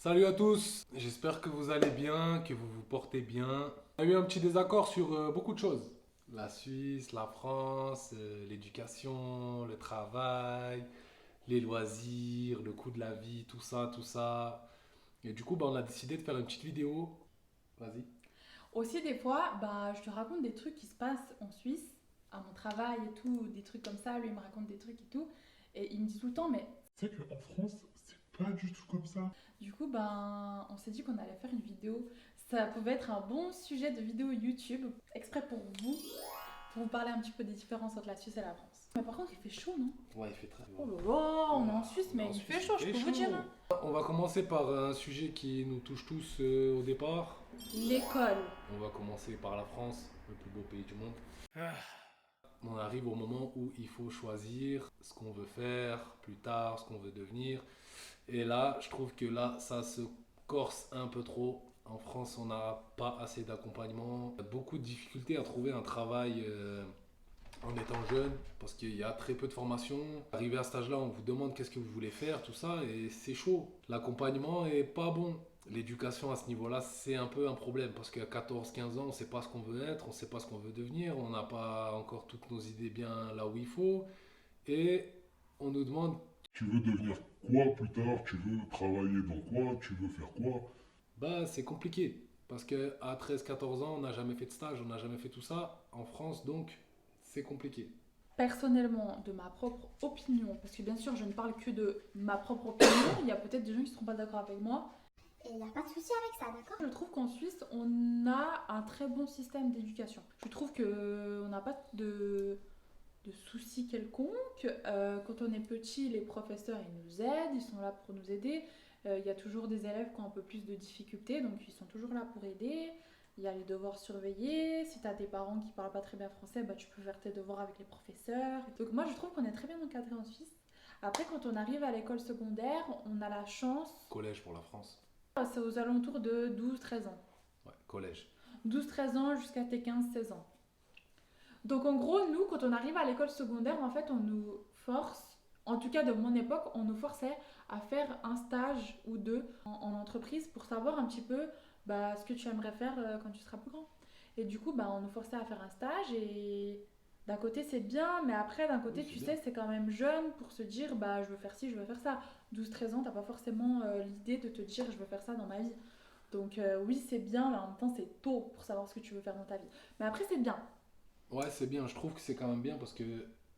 Salut à tous, j'espère que vous allez bien, que vous vous portez bien. On a eu un petit désaccord sur beaucoup de choses. La Suisse, la France, l'éducation, le travail, les loisirs, le coût de la vie, tout ça, tout ça. Et du coup, on a décidé de faire une petite vidéo. Vas-y. Aussi, des fois, je te raconte des trucs qui se passent en Suisse, à mon travail et tout, des trucs comme ça. Lui, il me raconte des trucs et tout. Et il me dit tout le temps, mais C'est qu'en France, c'est pas du tout comme ça. du coup, on s'est dit qu'on allait faire une vidéo. Ça pouvait être un bon sujet de vidéo YouTube, exprès pour vous parler un petit peu des différences entre la Suisse et la France. Mais par contre, il fait chaud, non? Ouais, il fait très Oh bon. là là, on est en Suisse, On est mais en il fait Suisse, chaud, il je fait peux vous dire, hein. chaud. On va commencer par un sujet qui nous touche tous au départ. L'école. On va commencer par la France, le plus beau pays du monde. On arrive au moment où il faut choisir ce qu'on veut faire plus tard, ce qu'on veut devenir. Et là, je trouve que là, ça se corse un peu trop. En France, on n'a pas assez d'accompagnement. Beaucoup de difficultés à trouver un travail en étant jeune parce qu'il y a très peu de formation. Arrivé à cet âge-là, on vous demande qu'est-ce que vous voulez faire, tout ça, et c'est chaud. L'accompagnement est pas bon. L'éducation à ce niveau-là, c'est un peu un problème parce qu'à 14-15 ans, on ne sait pas ce qu'on veut être, on ne sait pas ce qu'on veut devenir, on n'a pas encore toutes nos idées bien là où il faut, et on nous demande, Tu veux devenir quoi plus tard? Tu veux travailler dans quoi? Tu veux faire quoi? bah c'est compliqué parce qu'à 13-14 ans, on n'a jamais fait de stage, on n'a jamais fait tout ça en France, donc c'est compliqué. Personnellement, de ma propre opinion, parce que bien sûr, je ne parle que de ma propre opinion, il y a peut-être des gens qui ne seront pas d'accord avec moi. Et il n'y a pas de souci avec ça, d'accord? Je trouve qu'en Suisse, on a un très bon système d'éducation. Je trouve qu'on n'a pas de soucis quelconques. Quand on est petit, les professeurs, ils nous aident, ils sont là pour nous aider. Il y a toujours des élèves qui ont un peu plus de difficultés, donc ils sont toujours là pour aider. Il y a les devoirs surveillés. Si tu as des parents qui parlent pas très bien français, tu peux faire tes devoirs avec les professeurs. Donc moi, je trouve qu'on est très bien encadré en Suisse. Après, quand on arrive à l'école secondaire, on a la chance, Collège pour la France. c'est aux alentours de 12-13 ans. Ouais, collège. 12-13 ans jusqu'à tes 15-16 ans. Donc en gros, nous, quand on arrive à l'école secondaire, en fait, on nous force, en tout cas de mon époque, on nous forçait à faire un stage ou deux en entreprise pour savoir un petit peu ce que tu aimerais faire quand tu seras plus grand. Et du coup, on nous forçait à faire un stage et d'un côté c'est bien, mais après d'un côté Oui, c'est tu bien. sais c'est quand même jeune pour se dire je veux faire ci, je veux faire ça. 12-13 ans, t'as pas forcément l'idée de te dire je veux faire ça dans ma vie. Donc oui c'est bien, mais en même temps c'est tôt pour savoir ce que tu veux faire dans ta vie. Mais après c'est bien. Ouais, c'est bien. Je trouve que c'est quand même bien parce que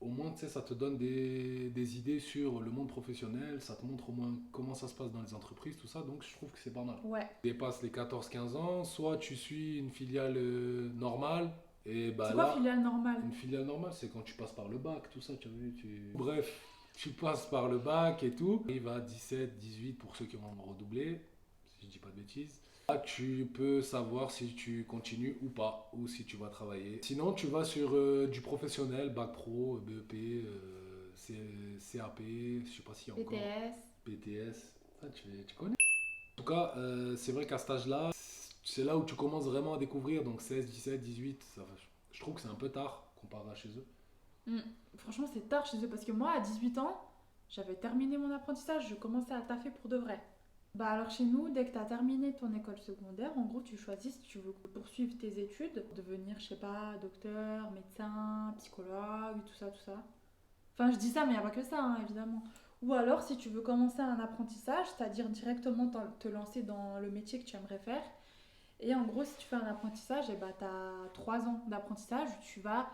au moins, tu sais, ça te donne des idées sur le monde professionnel, ça te montre au moins comment ça se passe dans les entreprises, tout ça. Donc, je trouve que c'est pas mal. Ouais. Dépasse les 14-15 ans, soit tu suis une filiale normale, et bah C'est quoi là, filiale normale? une filiale normale, c'est quand tu passes par le bac, tout ça, tu as vu, Bref, tu passes par le bac et tout. Il va 17, 18 pour ceux qui vont redoubler, si je dis pas de bêtises. Là, tu peux savoir si tu continues ou pas, ou si tu vas travailler. Sinon, tu vas sur du professionnel, bac pro, BEP, CAP, je sais pas s'il y a encore BTS. BTS. Ah, tu connais? En tout cas, c'est vrai qu'à cet âge-là, c'est là où tu commences vraiment à découvrir. Donc 16, 17, 18, je trouve que c'est un peu tard comparé à chez eux. Hmm. Franchement c'est tard chez eux parce que moi à 18 ans, j'avais terminé mon apprentissage, je commençais à taffer pour de vrai. Alors chez nous, dès que tu as terminé ton école secondaire, en gros tu choisis si tu veux poursuivre tes études, devenir, je sais pas, docteur, médecin, psychologue, tout ça, tout ça. Enfin je dis ça mais il n'y a pas que ça, hein, évidemment. Ou alors si tu veux commencer un apprentissage, c'est-à-dire directement te lancer dans le métier que tu aimerais faire. Et en gros si tu fais un apprentissage, tu as 3 ans d'apprentissage où tu vas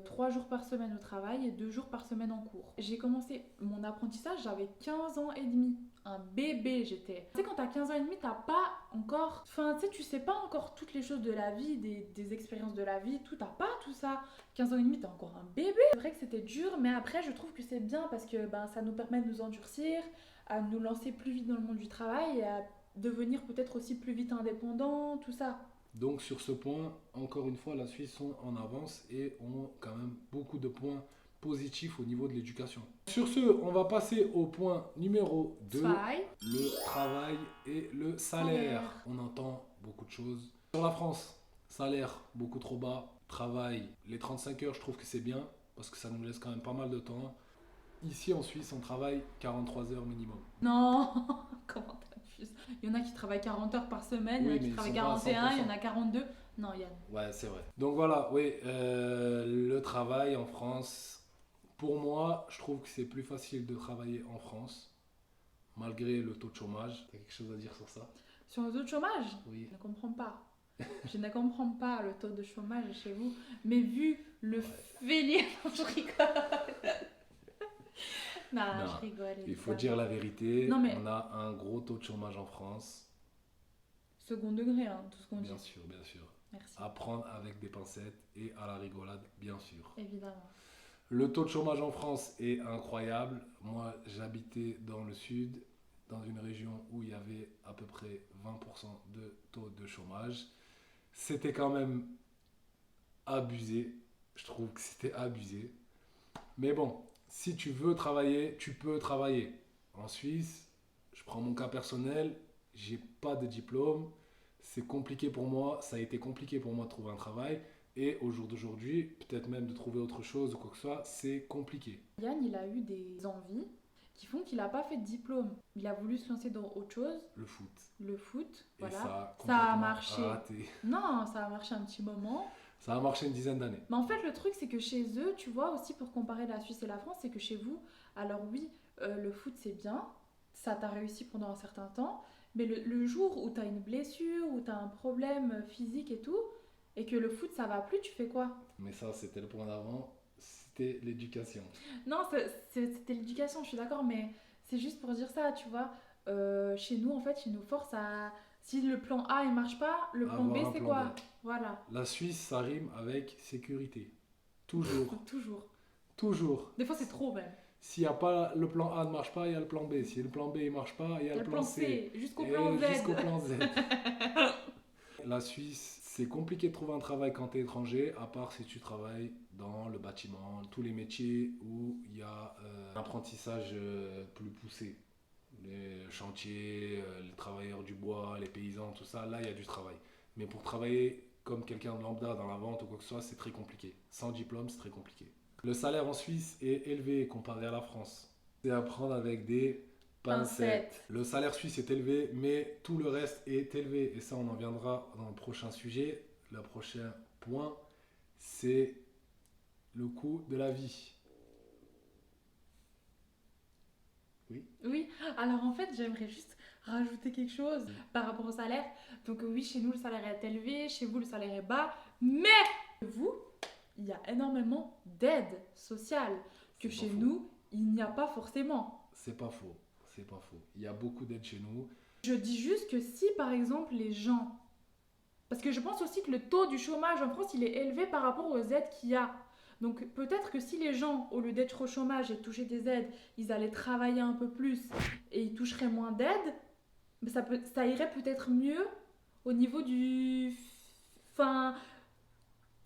3 jours par semaine au travail et 2 jours par semaine en cours. J'ai commencé mon apprentissage, j'avais 15 ans et demi. Un bébé j'étais. Tu sais, quand t'as 15 ans et demi, t'as pas encore. Enfin, tu sais, tu sais pas encore toutes les choses de la vie, des expériences de la vie, tout. T'as pas tout ça. 15 ans et demi, t'es encore un bébé. C'est vrai que c'était dur, mais après, je trouve que c'est bien parce que ça nous permet de nous endurcir, à nous lancer plus vite dans le monde du travail et à devenir peut-être aussi plus vite indépendant, tout ça. Donc sur ce point, encore une fois, la Suisse sont en avance et ont quand même beaucoup de points positifs au niveau de l'éducation. Sur ce, on va passer au point numéro 2, Zwei. le travail et le salaire. On entend beaucoup de choses. Sur la France, salaire beaucoup trop bas, travail, les 35 heures, je trouve que c'est bien parce que ça nous laisse quand même pas mal de temps. Ici en Suisse, on travaille 43 heures minimum. Non, comment t'as vu? Il y en a qui travaillent 40 heures par semaine, il y en Oui, a qui mais ils travaillent sont pas à 41, il y en 100%. a 42. Non, Yann. Ouais, c'est vrai. Donc voilà, oui, le travail en France, pour moi, je trouve que c'est plus facile de travailler en France, malgré le taux de chômage. T'as quelque chose à dire sur ça? Sur le taux de chômage, Oui. je ne comprends pas. Je ne comprends pas le taux de chômage chez vous, mais vu le fainéant, je rigole. Non, Non, je rigole. Il faut évidemment. dire la vérité, Non, mais- on a un gros taux de chômage en France, Second degré, hein, tout ce qu'on dit. bien sûr, bien sûr. Merci. À prendre avec des pincettes et à la rigolade, bien sûr. Évidemment. Le taux de chômage en France est incroyable. Moi, j'habitais dans le sud, dans une région où il y avait à peu près 20% de taux de chômage. C'était quand même abusé. Je trouve que c'était abusé. Mais bon, si tu veux travailler, tu peux travailler. En Suisse, je prends mon cas personnel, j'ai pas de diplôme. C'est compliqué pour moi, ça a été compliqué pour moi de trouver un travail. Et au jour d'aujourd'hui, peut-être même de trouver autre chose ou quoi que ce soit, c'est compliqué. Yann, il a eu des envies qui font qu'il n'a pas fait de diplôme. Il a voulu se lancer dans autre chose, Le foot. le foot, Et voilà. ça a Ça a complètement marché. raté. Non, ça a marché un petit moment. Ça a marché une dizaine d'années. Mais en fait, le truc, c'est que chez eux, tu vois, aussi pour comparer la Suisse et la France, c'est que chez vous, alors oui, le foot, c'est bien, ça t'a réussi pendant un certain temps, mais le jour où t'as une blessure, où t'as un problème physique et tout, et que le foot, ça va plus, tu fais quoi? Mais ça, c'était le point d'avant, c'était l'éducation. Non, c'était l'éducation, je suis d'accord, mais c'est juste pour dire ça, tu vois. Chez nous, en fait, ils nous forcent à... Si le plan A, il marche pas, le plan B, Avoir un c'est plan quoi? B. Voilà, La Suisse, ça rime avec sécurité. Toujours, toujours. toujours. Des fois, c'est trop, même. S'il y a pas le plan A ne marche pas, il y a le plan B. Si le plan B ne marche pas, il y a Il y a le plan C. jusqu'au Et plan Z. jusqu'au plan Z. La Suisse, c'est compliqué de trouver un travail quand tu es étranger, à part si tu travailles dans le bâtiment, tous les métiers où il y a un apprentissage plus poussé. Les chantiers, les travailleurs du bois, les paysans, tout ça, là il y a du travail. Mais pour travailler comme quelqu'un de lambda dans la vente ou quoi que ce soit, c'est très compliqué. Sans diplôme, c'est très compliqué. Le salaire en Suisse est élevé comparé à la France. C'est à prendre avec des pincettes. Le salaire suisse est élevé, mais tout le reste est élevé. Et ça, on en viendra dans le prochain sujet. Le prochain point, c'est le coût de la vie. Oui, alors en fait, j'aimerais juste rajouter quelque chose par rapport au salaire. Donc oui, chez nous, le salaire est élevé, chez vous, le salaire est bas, mais vous, il y a énormément d'aides sociales que C'est pas chez faux. nous, il n'y a pas forcément. C'est pas faux. C'est pas faux. Il y a beaucoup d'aides chez nous. Je dis juste que si, par exemple, les gens... Parce que je pense aussi que le taux du chômage en France, il est élevé par rapport aux aides qu'il y a. Donc peut-être que si les gens, au lieu d'être au chômage et de toucher des aides, ils allaient travailler un peu plus et ils toucheraient moins d'aides, mais ça irait peut-être mieux au niveau du... Enfin...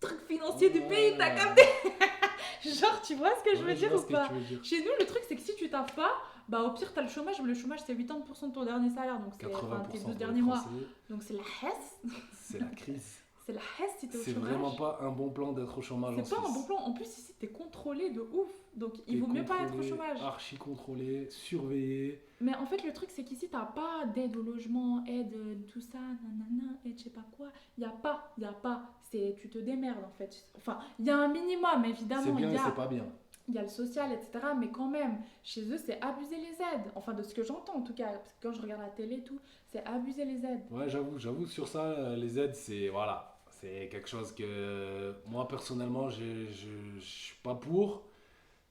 truc financier du pays, t'as capté? Genre, tu vois ce que je veux Ouais, dire vois ou ce que pas? tu veux dire. Chez nous, le truc, c'est que si tu taffes pas, bah au pire, t'as le chômage, mais le chômage, c'est 80% de ton dernier salaire, donc c'est 80% tes pour 12 les derniers mois. Français, Donc c'est la hesse. c'est la crise. C'est la hesse si t'es au C'est chômage. vraiment pas un bon plan d'être au chômage en C'est pas un Suisse. bon plan. En plus, ici, t'es contrôlé de ouf. Donc il T'es vaut mieux pas être au contrôlé, chômage. Archi contrôlé, surveillé. Mais en fait, le truc, c'est qu'ici, t'as pas d'aide au logement, aide tout ça, nanana, aide je sais pas quoi. Y a pas. C'est tu te démerdes en fait. Enfin, il y a un minimum, C'est évidemment. bien Il et y a, c'est pas bien. il y a le social, etc. Mais quand même, chez eux, c'est abuser les aides. Enfin, de ce que j'entends en tout cas. Parce que quand je regarde la télé et tout, c'est abuser les aides. Ouais, j'avoue sur ça, les aides, c'est voilà, c'est quelque chose que moi personnellement, je suis pas pour.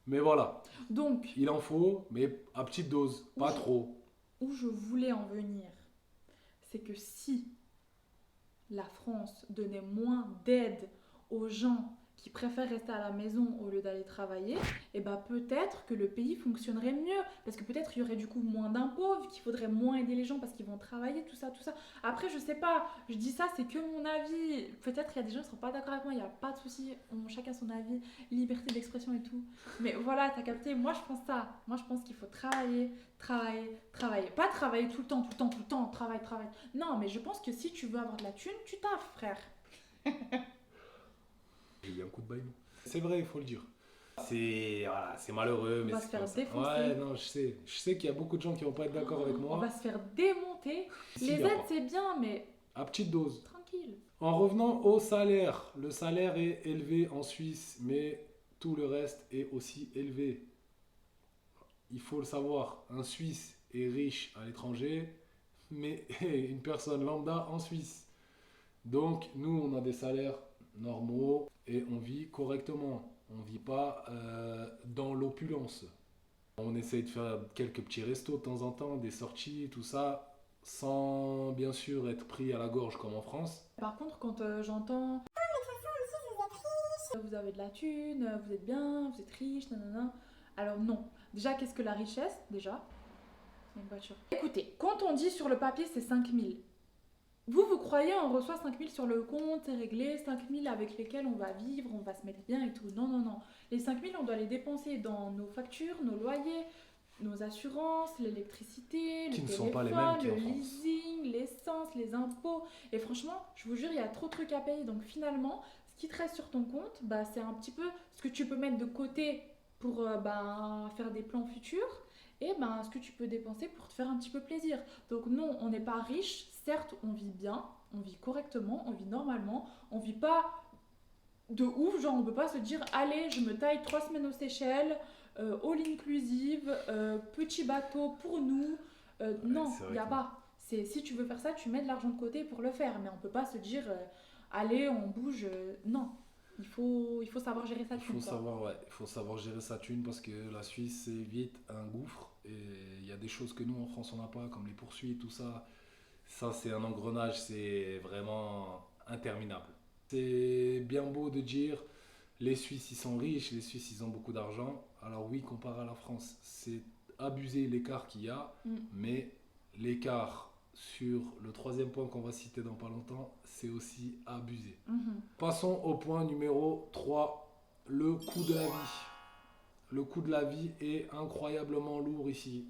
Mais voilà, Donc, il en faut, mais à petite dose, pas Oui. trop. où je voulais en venir, c'est que si la France donnait moins d'aide aux gens qui préfèrent rester à la maison au lieu d'aller travailler, et ben peut-être que le pays fonctionnerait mieux. Parce que peut-être il y aurait du coup moins d'impôts, vu qu'il faudrait moins aider les gens parce qu'ils vont travailler, tout ça, tout ça. Après, je sais pas, je dis ça, c'est que mon avis. Peut-être qu'il y a des gens qui seront pas d'accord avec moi, il n'y a pas de souci, chacun son avis, liberté d'expression et tout. Mais voilà, t'as capté, moi je pense ça. Moi je pense qu'il faut travailler. Pas travailler tout le temps, travail. Non, mais je pense que si tu veux avoir de la thune, tu taffes, frère. J'ai eu un coup de bail. C'est vrai, il faut le dire. C'est malheureux, On mais va c'est se faire comme ça. défoncer. Ouais, non, je sais. Je sais qu'il y a beaucoup de gens qui vont pas être d'accord avec On moi. va se faire démonter. S'il Les y a aides, pas. c'est bien, mais À petite dose. tranquille. En revenant au salaire, le salaire est élevé en Suisse, mais tout le reste est aussi élevé. Il faut le savoir, un Suisse est riche à l'étranger, mais une personne lambda en Suisse. Donc, nous, on a des salaires normaux et on vit correctement. On ne vit pas dans l'opulence. On essaye de faire quelques petits restos de temps en temps, des sorties, tout ça, sans bien sûr être pris à la gorge comme en France. Par contre, quand j'entends vous avez de la thune, vous êtes bien, vous êtes riche, nanana. Alors non. Déjà, qu'est-ce que la richesse? Déjà, c'est une voiture. Écoutez, quand on dit sur le papier c'est 5000, vous croyez on reçoit 5000 sur le compte, c'est réglé, 5000 avec lesquels on va vivre, on va se mettre bien et tout. Non, non, non. Les 5000, on doit les dépenser dans nos factures, nos loyers, nos assurances, l'électricité, le Qui ne téléphone, sont pas les mêmes le qu'en France. leasing, l'essence, les impôts. Et franchement, je vous jure, il y a trop de trucs à payer. Donc finalement, ce qui te reste sur ton compte, bah, c'est un petit peu ce que tu peux mettre de côté pour faire des plans futurs et ce que tu peux dépenser pour te faire un petit peu plaisir. Donc non, on n'est pas riche, certes, on vit bien, on vit correctement, on vit normalement, on vit pas de ouf, genre on peut pas se dire allez, je me taille 3 semaines aux Seychelles, all inclusive, petit bateau pour nous. Non, c'est vrai il n'y a que- pas. Si tu veux faire ça, tu mets de l'argent de côté pour le faire, mais on peut pas se dire allez, on bouge. Non, il faut savoir gérer sa Il faut thune, quoi. savoir, ouais, il faut savoir gérer sa thune parce que la Suisse, c'est vite un gouffre. Et il y a des choses que nous, en France, on n'a pas, comme les poursuites, tout ça. Ça, c'est un engrenage, c'est vraiment interminable. C'est bien beau de dire les Suisses, ils sont riches, les Suisses, ils ont beaucoup d'argent. Alors oui, comparé à la France, c'est abusé l'écart qu'il y a, mais l'écart sur le troisième point qu'on va citer dans pas longtemps, c'est aussi abusé. Mhm. Passons au point numéro 3, le coût de la vie. Le coût de la vie est incroyablement lourd ici,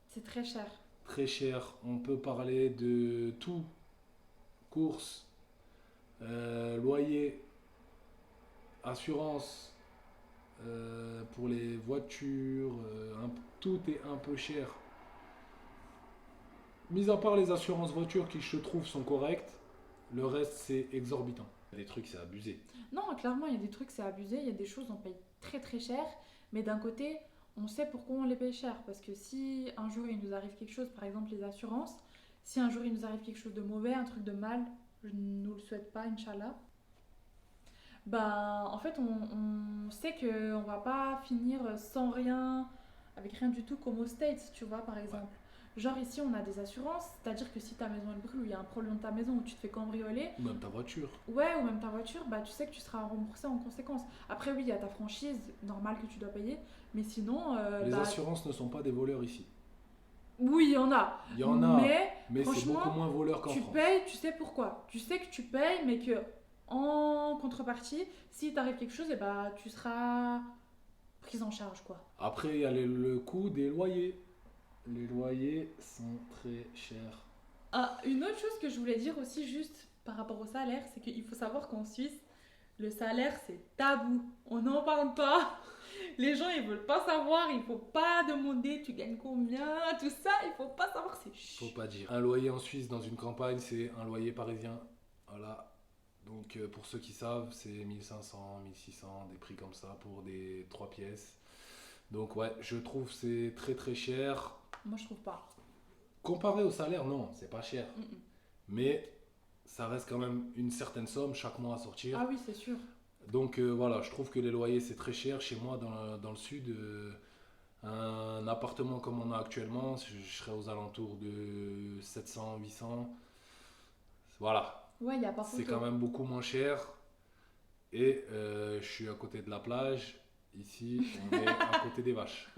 C'est très cher. très cher. On peut parler de tout, courses, loyer, assurance, pour les voitures, tout est un peu cher. Mis à part les assurances voitures qui, je trouve, sont correctes, le reste, c'est exorbitant. Les trucs, c'est abusé. Non, clairement, il y a des trucs, c'est abusé. Il y a des choses, on paye très très cher. Mais d'un côté, on sait pourquoi on les paye cher. Parce que si un jour il nous arrive quelque chose, par exemple les assurances, si un jour il nous arrive quelque chose de mauvais, un truc de mal, je ne nous le souhaite pas, Inch'Allah, en fait, on sait qu'on va pas finir sans rien, avec rien du tout, comme aux States, tu vois, par exemple. Genre ici, on a des assurances, c'est-à-dire que si ta maison elle brûle ou il y a un problème dans ta maison ou tu te fais cambrioler, Ou même ta voiture. ouais, ou même ta voiture, tu sais que tu seras remboursé en conséquence. Après, oui, il y a ta franchise, normal que tu dois payer, mais sinon, Les assurances ne sont pas des voleurs ici. oui, il y en a. Il y en a, Mais mais c'est franchement, beaucoup moins voleur qu'en tu France. payes, tu sais pourquoi. Tu sais que tu payes, mais que en contrepartie, si t'arrive quelque chose, tu seras prise en charge, quoi. Après, il y a le coût des loyers. Les loyers sont très chers. Ah, une autre chose que je voulais dire aussi, juste par rapport au salaire, c'est qu'il faut savoir qu'en Suisse, le salaire, c'est tabou. On n'en parle pas. Les gens, ils veulent pas savoir. Il faut pas demander tu gagnes combien, tout ça. Il faut pas savoir, c'est Faut chut. pas dire. Un loyer en Suisse dans une campagne, c'est un loyer parisien. Voilà. Donc pour ceux qui savent, c'est 1500, 1600, des prix comme ça pour des 3 pièces. Donc ouais, je trouve c'est très très cher. Moi, je trouve pas. Comparé au salaire, non, c'est pas cher. Mm, mm. Mais ça reste quand même une certaine somme chaque mois à sortir. Ah oui, c'est sûr. Donc voilà, je trouve que les loyers c'est très cher. Chez moi dans le sud, un appartement comme on a actuellement, je serais aux alentours de 700, 800. Voilà, Ouais, il y a pas c'est photo. quand même beaucoup moins cher. Et je suis à côté de la plage. Ici, on est à côté des vaches.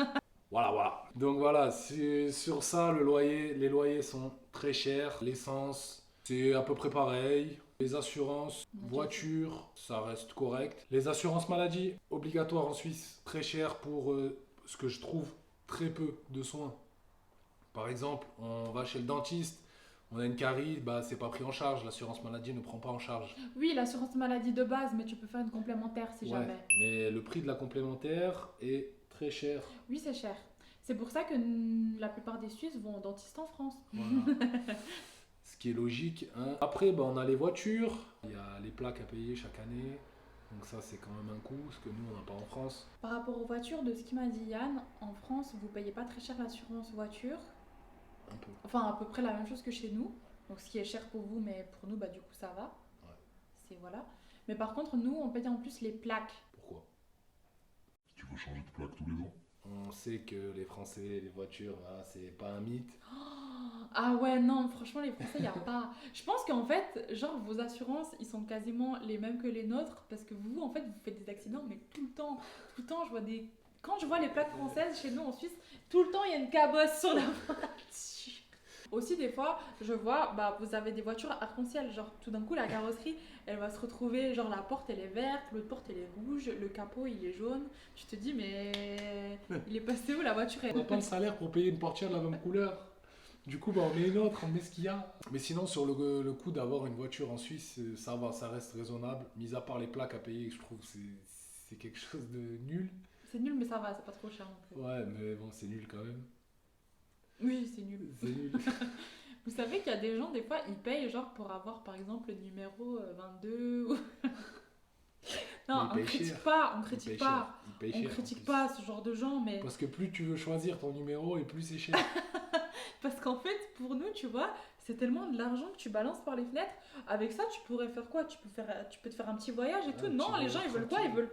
Voilà. Donc voilà, sur ça, les loyers sont très chers. L'essence, c'est à peu près pareil. Les assurances, Ok. voiture, ça reste correct. Les assurances maladie, obligatoires en Suisse, très cher pour ce que je trouve très peu de soins. Par exemple, on va chez le dentiste, On a une carie, bah, c'est pas pris en charge. L'assurance maladie ne prend pas en charge. Oui, l'assurance maladie de base, mais tu peux faire une complémentaire si Ouais, jamais. mais le prix de la complémentaire est très cher. Oui, c'est cher. C'est pour ça que la plupart des Suisses vont au dentiste en France. Voilà. Ce qui est logique, hein. Après, bah, on a les voitures. Il y a les plaques à payer chaque année. Donc ça, c'est quand même un coût, ce que nous, on n'a pas en France. Par rapport aux voitures, de ce qu'il m'a dit Yann, en France, vous payez pas très cher l'assurance voiture. Un peu. Enfin, à peu près la même chose que chez nous. Donc, ce qui est cher pour vous, mais pour nous, bah, du coup, ça va. Ouais. C'est voilà. Mais par contre, nous, on paye en plus les plaques. Pourquoi? Tu veux changer de plaque tous les ans? On sait que les Français, les voitures, voilà, c'est pas un mythe. Ah ouais, non, franchement, les Français, il a pas. Je pense qu'en fait, genre, vos assurances, ils sont quasiment les mêmes que les nôtres. Parce que vous, en fait, vous faites des accidents, mais tout le temps. Tout le temps, je vois des. Quand je vois les plaques françaises chez nous en Suisse, tout le temps, il y a une cabosse sur la voiture. Aussi, des fois, je vois, bah, vous avez des voitures arc-en-ciel. Genre, tout d'un coup, la carrosserie, elle va se retrouver, genre, la porte, elle est verte, l'autre porte, elle est rouge, le capot, il est jaune. Tu te dis, mais il est passé où la voiture? On n'a pas le salaire pour payer une portière de la même couleur. Du coup, bah, on met une autre, on met ce qu'il y a. Mais sinon, sur le coût d'avoir une voiture en Suisse, ça va, ça reste raisonnable. Mis à part les plaques à payer, je trouve que c'est quelque chose de nul. C'est nul, mais ça va, c'est pas trop cher non plus. Ouais, mais bon, c'est nul quand même. Oui, c'est nul. C'est nul. Vous savez qu'il y a des gens, des fois, ils payent genre pour avoir par exemple le numéro 22 ou... Non, Mais on ils payent critique cher. pas, on Il critique paye pas. cher. Il paye On cher, en critique plus. pas ce genre de gens, mais Parce que plus tu veux choisir ton numéro et plus c'est cher. parce qu'en fait, pour nous, tu vois, c'est tellement de l'argent que tu balances par les fenêtres. Avec ça, tu pourrais faire quoi? Tu peux te faire un petit voyage et tout. Un Non, petit les gens, voyage ils veulent quoi? tranquille. Ils veulent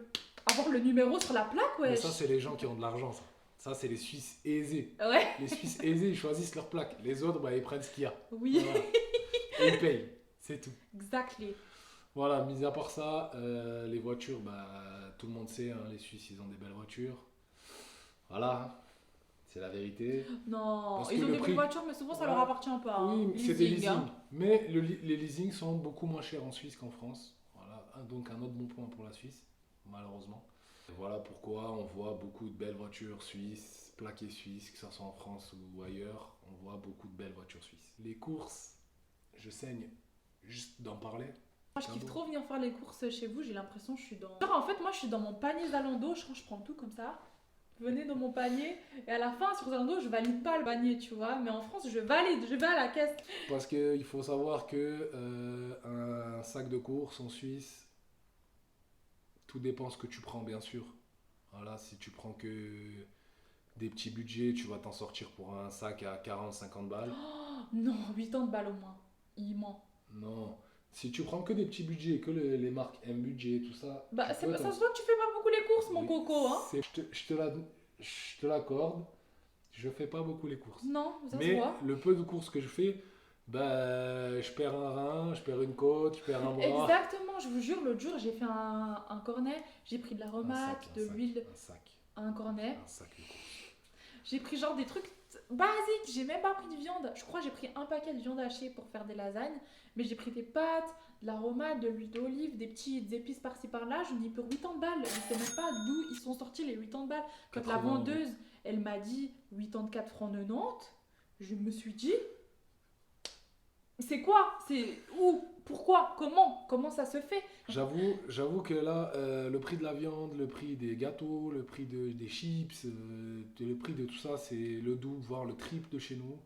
avoir le numéro sur la plaque, Mais wesh. ça, c'est les gens qui ont de l'argent, ça. Ça, c'est les Suisses aisés. Ouais, Les Suisses aisés, ils choisissent leur plaque. Les autres, bah, ils prennent ce qu'il y a. oui, Voilà. Et ils payent. C'est tout. exactly. Voilà, mis à part ça, les voitures, bah, tout le monde sait, hein, les Suisses, ils ont des belles voitures. Voilà, c'est la vérité. Non, Parce ils que ont le des prix- belles voitures, mais souvent ça leur Ouais. appartient pas. Hein. Oui, c'est des Leasing, hein. leasing. Mais les leasings sont beaucoup moins chers en Suisse qu'en France. Voilà, donc un autre bon point pour la Suisse, malheureusement. Et voilà pourquoi on voit beaucoup de belles voitures suisses, plaquées suisses, que ce soit en France ou ailleurs. On voit beaucoup de belles voitures suisses. Les courses, je saigne juste d'en parler. Moi, je kiffe trop venir faire les courses chez vous, j'ai l'impression que je suis dans... Genre, en fait, moi, je suis dans mon panier Zalando, je prends tout comme ça. Venez dans mon panier, et à la fin, sur Zalando, je valide pas le panier, tu vois. Mais en France, je valide, je vais à la caisse. Parce qu'il faut savoir que un sac de courses en Suisse, tout dépend ce que tu prends, bien sûr. Voilà, si tu prends que des petits budgets, tu vas t'en sortir pour un sac à 40-50 balles. Oh, non, 80 balles au moins. Il ment. Non. Si tu prends que des petits budgets, que les marques M-Budget, tout ça. Bah, tu peux ça t'en- se voit que tu fais pas beaucoup les courses, mon Oui, coco, hein. je te l'accorde. Je fais pas beaucoup les courses. Non, ça se Mais voit. le peu de courses que je fais, bah, je perds un rein, je perds une côte, je perds un bras. Exactement, je vous jure, l'autre jour, j'ai fait un cornet, j'ai pris de la Un remate, sac, de l'huile, un sac, un cornet. un sac de courses. J'ai pris genre des trucs basiques, j'ai même pas pris de viande. Je crois que j'ai pris un paquet de viande hachée pour faire des lasagnes, mais j'ai pris des pâtes, de l'aromate, de l'huile d'olive, des petites épices par-ci par-là. Je dis pour 80 balles. Je sais même pas d'où ils sont sortis les 80 balles. Quand la 80 vendeuse, elle m'a dit 84 francs 90, je me suis dit c'est quoi? C'est où? Pourquoi? Comment ça se fait? J'avoue que là, le prix de la viande, le prix des gâteaux, le prix des chips, le prix de tout ça, c'est le double, voire le triple de chez nous.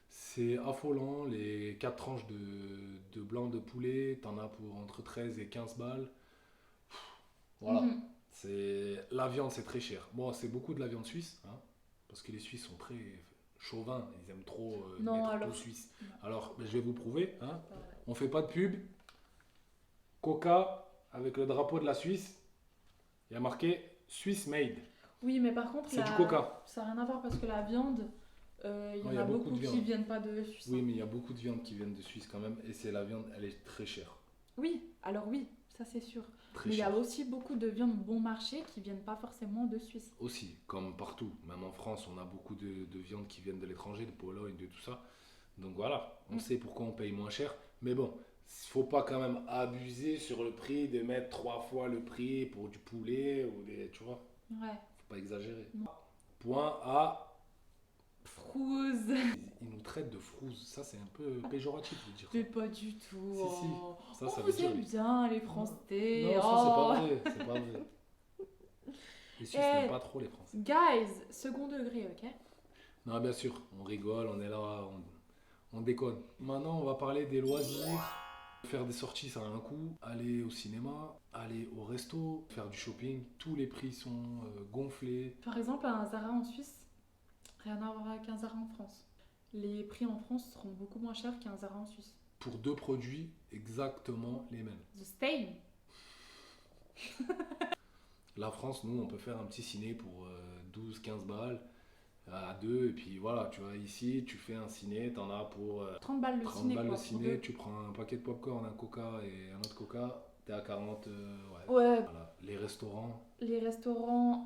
C'est affolant. Les 4 tranches de blanc de poulet, t'en as pour entre 13 et 15 balles. Voilà. Mhm. La viande, c'est très cher. Bon, c'est beaucoup de la viande suisse, hein, parce que les Suisses sont très chauvins. Ils aiment trop Non, mettre alors- tout suisse. Non. Alors, ben, je vais vous prouver. Hein. Voilà. On fait pas de pub. Coca avec le drapeau de la Suisse. Il y a marqué Swiss Made. Oui, mais par contre, C'est du Coca. ça n'a rien à voir parce que la viande, il y Non, en il y a a beaucoup beaucoup de qui viande. viennent pas de Suisse. Oui, mais il y a beaucoup de viande qui viennent de Suisse quand même. Et c'est la viande, elle est très chère. Oui, alors oui, ça c'est sûr. Très Mais il y a chère. aussi beaucoup de viande bon marché qui viennent pas forcément de Suisse. Aussi, comme partout. Même en France, on a beaucoup de viande qui viennent de l'étranger, de Pologne, de tout ça. Donc voilà, on Mm. sait pourquoi on paye moins cher. Mais bon, faut pas quand même abuser sur le prix, de mettre 3 fois le prix pour du poulet ou des, tu vois. Ouais. Faut pas exagérer. Non. Point à Frouze. Ils nous traitent de frouze. Ça, c'est un peu péjoratif de dire ça. Mais pas du tout. Si, si. Oh. Ça, On ça veut vous dire. aime bien, les Français. Non, ça, Oh. c'est pas vrai. C'est pas vrai. Les Suisses n'aiment pas trop les Français. Guys, second degré, ok? Non, bien sûr, on rigole, on est là, on déconne. Maintenant, on va parler des loisirs. Faire des sorties, ça a un coût. Aller au cinéma, aller au resto, faire du shopping. Tous les prix sont gonflés. Par exemple, un Zara en Suisse, rien à voir avec un Zara en France. Les prix en France seront beaucoup moins chers qu'un Zara en Suisse. Pour 2 produits exactement les mêmes. The same. La France, nous, on peut faire un petit ciné pour 12-15 balles à 2. Et puis voilà, tu vois, ici, tu fais un ciné, t'en as pour 30 balles le 30 ciné, balles quoi. le pour ciné. deux. Tu prends un paquet de popcorn, un coca et un autre coca, t'es à 40. Ouais. Ouais. Voilà. Les restaurants, Les restaurants,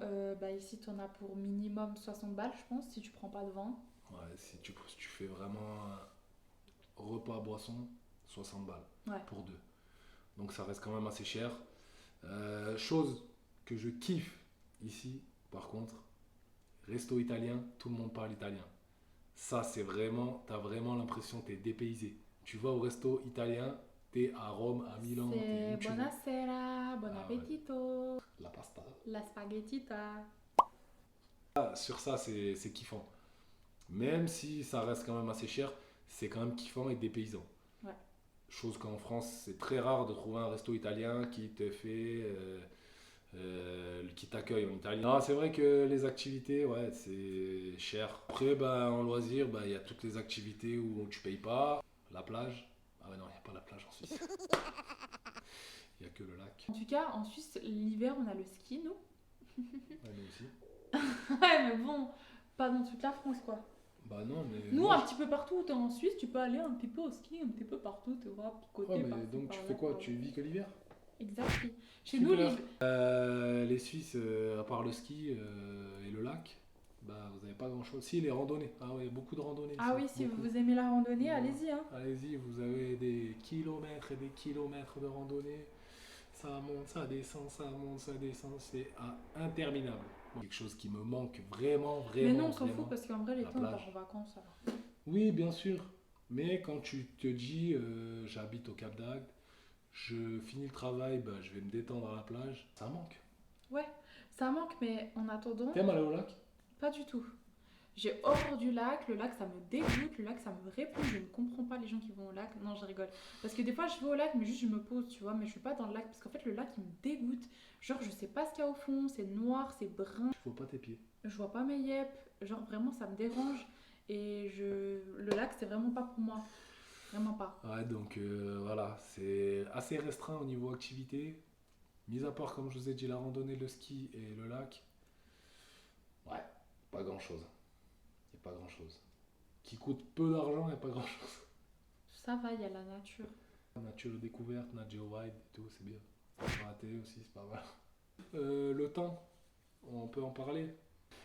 ici, t'en as pour minimum 60 balles, je pense, si tu prends pas de vin. ouais, si tu fais vraiment un repas boisson, 60 balles Ouais. pour 2. Donc ça reste quand même assez cher. Chose que je kiffe ici, par contre, resto italien, tout le monde parle italien. Ça, c'est vraiment, t'as vraiment l'impression que t'es dépaysé. Tu vas au resto italien, t'es à Rome, à Milan, t'es C'est où tu veux. buonasera, bon Ah ouais. appetito, La pasta. la spaghettita. Sur ça, c'est kiffant. Même si ça reste quand même assez cher, c'est quand même kiffant et dépaysant. Ouais. Chose qu'en France, c'est très rare de trouver un resto italien qui te fait, qui t'accueille en Italie. Non, c'est vrai que les activités, ouais, c'est cher. Après, en loisir, il y a toutes les activités où tu payes pas. La plage. Ah ouais, non, il n'y a pas la plage en Suisse. Il n'y a que le lac. En tout cas, en Suisse, l'hiver, on a le ski, nous. Ouais, nous aussi. Ouais, mais bon, pas dans toute la France, quoi. Bah non, mais. Nous, moi, un petit peu partout où t'es en Suisse, tu peux aller un petit peu au ski, un petit peu partout, tu vois, picoter Ouais, mais par-ci, donc tu par-là, fais quoi? quoi. Tu vis que l'hiver? Exactement. Chez Super. nous, Les Suisses, à part le ski et le lac, vous n'avez pas grand chose. Si, les randonnées. Ah ouais, beaucoup de randonnées. Ah ici, oui, si beaucoup. vous aimez la randonnée, Ouais. allez-y, hein. Allez-y, vous avez des kilomètres et des kilomètres de randonnée. Ça monte, ça descend, ça monte, ça descend. C'est interminable. Quelque chose qui me manque vraiment, vraiment. Mais non, on s'en vraiment. fout parce qu'en vrai, les La temps, on part plage. en vacances, alors. Oui, bien sûr. Mais quand tu te dis, j'habite au Cap d'Agde, je finis le travail, je vais me détendre à la plage, ça manque. Ouais, ça manque, mais en attendant, T'aimes aller au lac? pas du tout. J'ai horreur du lac, le lac ça me dégoûte, le lac ça me répond, je ne comprends pas les gens qui vont au lac. Non, je rigole. Parce que des fois je vais au lac, mais juste je me pose, tu vois, mais je suis pas dans le lac parce qu'en fait le lac il me dégoûte. Genre je sais pas ce qu'il y a au fond, c'est noir, c'est brun, Il faut pas tes pieds. je vois pas mes yep, genre vraiment ça me dérange. Et le lac c'est vraiment pas pour moi. Vraiment pas. Ouais, donc voilà, c'est assez restreint au niveau activité. Mis à part, comme je vous ai dit, la randonnée, le ski et le lac. Ouais, pas grand chose. Il n'y a pas grand chose. Qui coûte peu d'argent et pas grand chose. Ça va, il y a la nature. Nature découverte, Nature Wide et tout, c'est bien. Ça va à la télé aussi, c'est pas mal. Le temps, on peut en parler.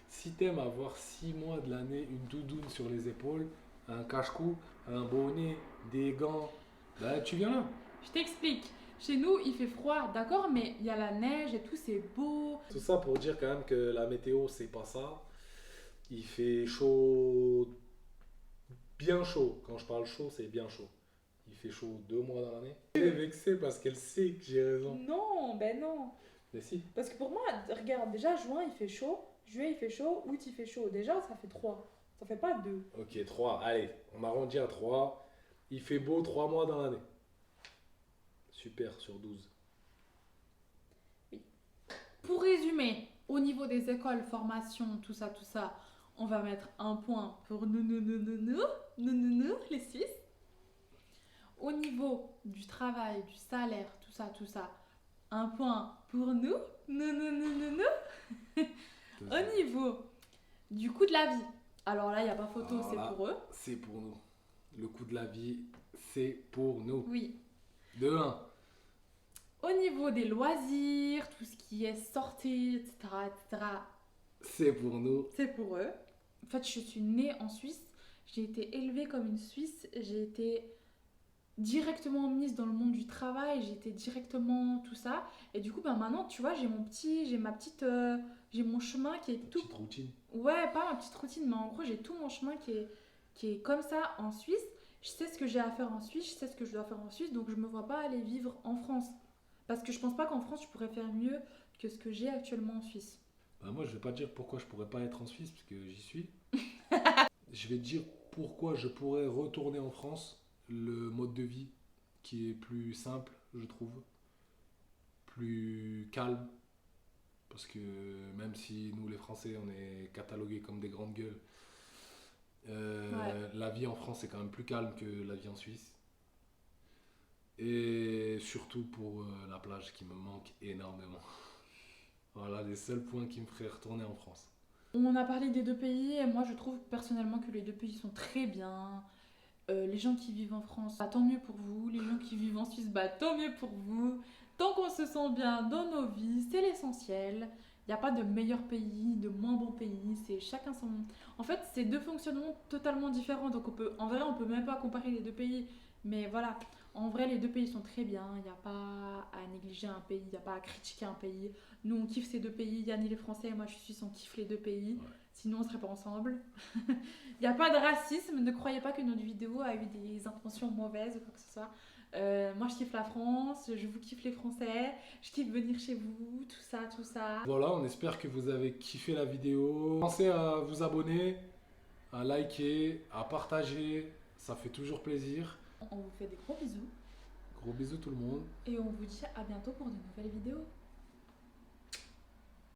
Si t'aimes avoir 6 mois de l'année une doudoune sur les épaules, un cache-cou, un bonnet, des gants, tu viens là. Je t'explique. Chez nous, il fait froid, d'accord, mais il y a la neige et tout, c'est beau. Tout ça pour dire quand même que la météo, c'est pas ça. Il fait chaud, bien chaud. Quand je parle chaud, c'est bien chaud. Il fait chaud 2 mois dans l'année. Elle est vexée parce qu'elle sait que j'ai raison. Non, ben non. Mais si. Parce que pour moi, regarde, déjà juin il fait chaud, juillet il fait chaud, août il fait chaud. Déjà, ça fait 3. Ça fait pas 2. Ok, 3. Allez, on arrondit à 3. Il fait beau 3 mois dans l'année. Super, sur 12. Pour résumer, au niveau des écoles, formation, tout ça, on va mettre un point pour nous, les Suisses. Au niveau du travail, du salaire, tout ça, un point pour nous. Au niveau du coût de la vie, alors là, il n'y a pas photo, Alors c'est là, pour eux. C'est pour nous. Le coût de la vie, c'est pour nous. Oui. De 1. Au niveau des loisirs, tout ce qui est sortie, etc., C'est pour nous. c'est pour eux. En fait, je suis née en Suisse, j'ai été élevée comme une Suisse, j'ai été directement mise dans le monde du travail, j'ai été directement tout ça. Et du coup, maintenant, tu vois, j'ai ma petite j'ai mon chemin qui est tout... Petite routine. Ouais, pas ma petite routine, mais en gros, j'ai tout mon chemin qui est comme ça en Suisse. Je sais ce que j'ai à faire en Suisse, je sais ce que je dois faire en Suisse, donc je me vois pas aller vivre en France. Parce que je pense pas qu'en France, je pourrais faire mieux que ce que j'ai actuellement en Suisse. Bah, moi, je vais pas te dire pourquoi je pourrais pas être en Suisse, parce que j'y suis. Je vais te dire pourquoi je pourrais retourner en France. Le mode de vie qui est plus simple, je trouve. Plus calme. Parce que même si nous, les Français, on est catalogués comme des grandes gueules, Ouais. la vie en France est quand même plus calme que la vie en Suisse. Et surtout pour la plage qui me manque énormément. Voilà les seuls points qui me feraient retourner en France. On a parlé des deux pays et moi je trouve personnellement que les deux pays sont très bien. Les gens qui vivent en France, bah, tant mieux pour vous. Les gens qui vivent en Suisse, bah, tant mieux pour vous. Tant qu'on se sent bien dans nos vies, c'est l'essentiel. Il n'y a pas de meilleur pays, de moins bon pays. C'est chacun son. En fait, c'est deux fonctionnements totalement différents. Donc en vrai, on peut même pas comparer les deux pays. Mais voilà, en vrai, les deux pays sont très bien. Il n'y a pas à négliger un pays, il n'y a pas à critiquer un pays. Nous, on kiffe ces deux pays. Yann, il est français, moi, je suis suisse, on kiffe les deux pays. Ouais. Sinon, on serait pas ensemble. Il n'y a pas de racisme. Ne croyez pas que notre vidéo a eu des intentions mauvaises ou quoi que ce soit. Moi, je kiffe la France, je vous kiffe les Français, je kiffe venir chez vous, tout ça, tout ça. Voilà, on espère que vous avez kiffé la vidéo. Pensez à vous abonner, à liker, à partager. Ça fait toujours plaisir. On vous fait des gros bisous Gros bisous tout le monde. et on vous dit à bientôt pour de nouvelles vidéos.